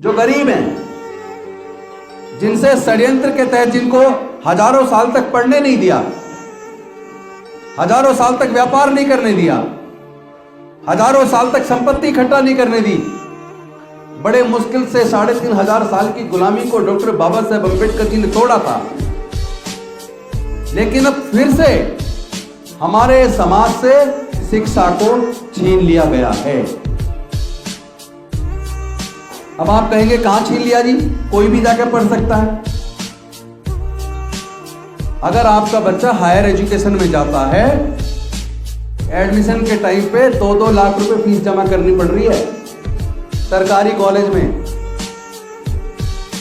जो गरीब हैं, जिनसे षड्यंत्र के तहत, जिनको हजारों साल तक पढ़ने नहीं दिया, हजारों साल तक व्यापार नहीं करने दिया, हजारों साल तक संपत्ति इकट्ठा नहीं करने दी, बड़े मुश्किल से 3500 साल की गुलामी को डॉक्टर बाबा साहेब अम्बेडकर जी ने तोड़ा था। लेकिन अब फिर से हमारे समाज से शिक्षा को छीन लिया गया है। अब आप कहेंगे कहां छीन लिया जी? कोई भी जाकर पढ़ सकता है। अगर आपका बच्चा हायर एजुकेशन में जाता है, एडमिशन के टाइम पे 2-2 लाख रुपए फीस जमा करनी पड़ रही है सरकारी कॉलेज में।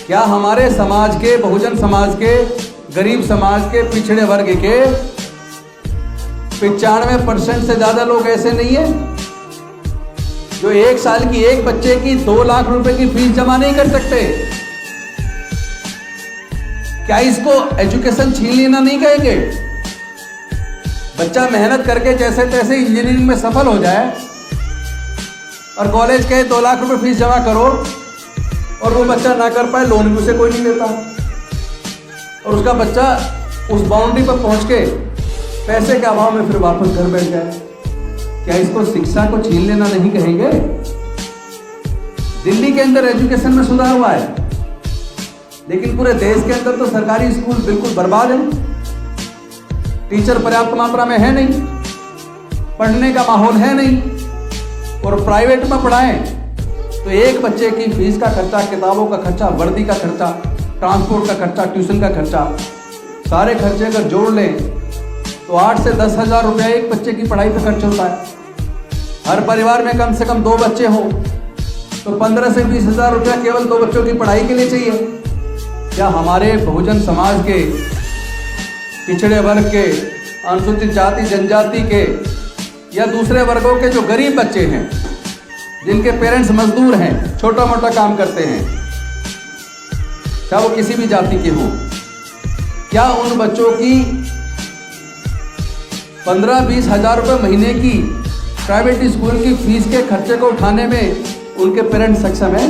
क्या हमारे समाज के, बहुजन समाज के, गरीब समाज के, पिछड़े वर्ग के 95% से ज्यादा लोग ऐसे नहीं है जो 1 साल की एक बच्चे की 2 लाख रुपए की फीस जमा नहीं कर सकते? क्या इसको एजुकेशन छीन लेना नहीं कहेंगे? बच्चा मेहनत करके जैसे तैसे इंजीनियरिंग में सफल हो जाए और कॉलेज कहे 2 लाख रुपए फीस जमा करो, और वो बच्चा ना कर पाए, लोन भी उसे कोई नहीं देता, और उसका बच्चा उस बाउंड्री पर पहुंच के पैसे के अभाव में फिर वापस घर बैठ जाए। क्या इसको शिक्षा को छीन लेना नहीं कहेंगे? दिल्ली के अंदर एजुकेशन में सुधार हुआ है, लेकिन पूरे देश के अंदर तो सरकारी स्कूल बिल्कुल बर्बाद है। टीचर पर्याप्त मात्रा में है नहीं, पढ़ने का माहौल है नहीं, और प्राइवेट में पढ़ाएं तो एक बच्चे की फीस का खर्चा, किताबों का खर्चा, वर्दी का खर्चा, ट्रांसपोर्ट का खर्चा, ट्यूशन का खर्चा, सारे खर्चे अगर जोड़ लें तो 8 से 10 हजार रुपया एक बच्चे की पढ़ाई पर खर्च होता है। हर परिवार में कम से कम 2 बच्चे हो तो 15 से 20 हजार रुपया केवल 2 बच्चों की पढ़ाई के लिए चाहिए। क्या हमारे बहुजन समाज के, पिछड़े वर्ग के, अनुसूचित जाति जनजाति के या दूसरे वर्गों के जो गरीब बच्चे हैं, जिनके पेरेंट्स मजदूर हैं, छोटा मोटा काम करते हैं, चाहे वो किसी भी जाति के हों, क्या उन बच्चों की 15-20 हजार रुपये महीने की प्राइवेट स्कूल की फीस के खर्चे को उठाने में उनके पेरेंट्स सक्षम हैं?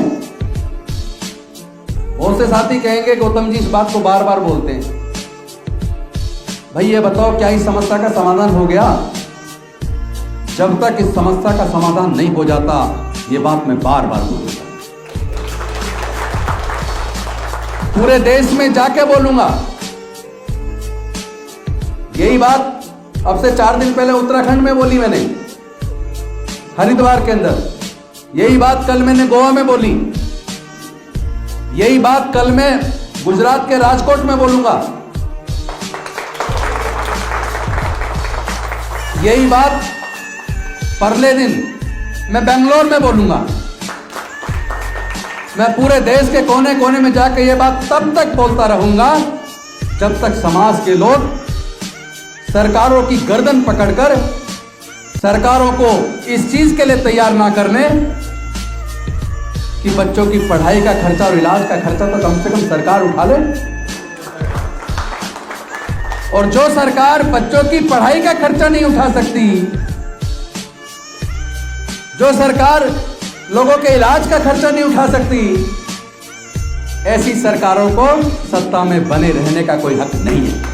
बहुत से साथी कहेंगे गौतम जी इस बात को बार बार बोलते हैं। भाई ये बताओ, क्या इस समस्या का समाधान हो गया? जब तक इस समस्या का समाधान नहीं हो जाता, ये बात मैं बार बार बोलूंगा, पूरे देश में जाके बोलूंगा। यही बात अब से 4 दिन पहले उत्तराखंड में बोली मैंने, हरिद्वार के अंदर। यही बात कल मैंने गोवा में बोली। यही बात कल मैं गुजरात के राजकोट में बोलूंगा। यही बात परले दिन मैं बेंगलोर में बोलूंगा। मैं पूरे देश के कोने कोने में जाकर यह बात तब तक बोलता रहूंगा जब तक समाज के लोग सरकारों की गर्दन पकड़कर सरकारों को इस चीज के लिए तैयार ना कर लें कि बच्चों की पढ़ाई का खर्चा और इलाज का खर्चा तो कम से कम सरकार उठा ले। और जो सरकार बच्चों की पढ़ाई का खर्चा नहीं उठा सकती, जो सरकार लोगों के इलाज का खर्चा नहीं उठा सकती, ऐसी सरकारों को सत्ता में बने रहने का कोई हक नहीं है।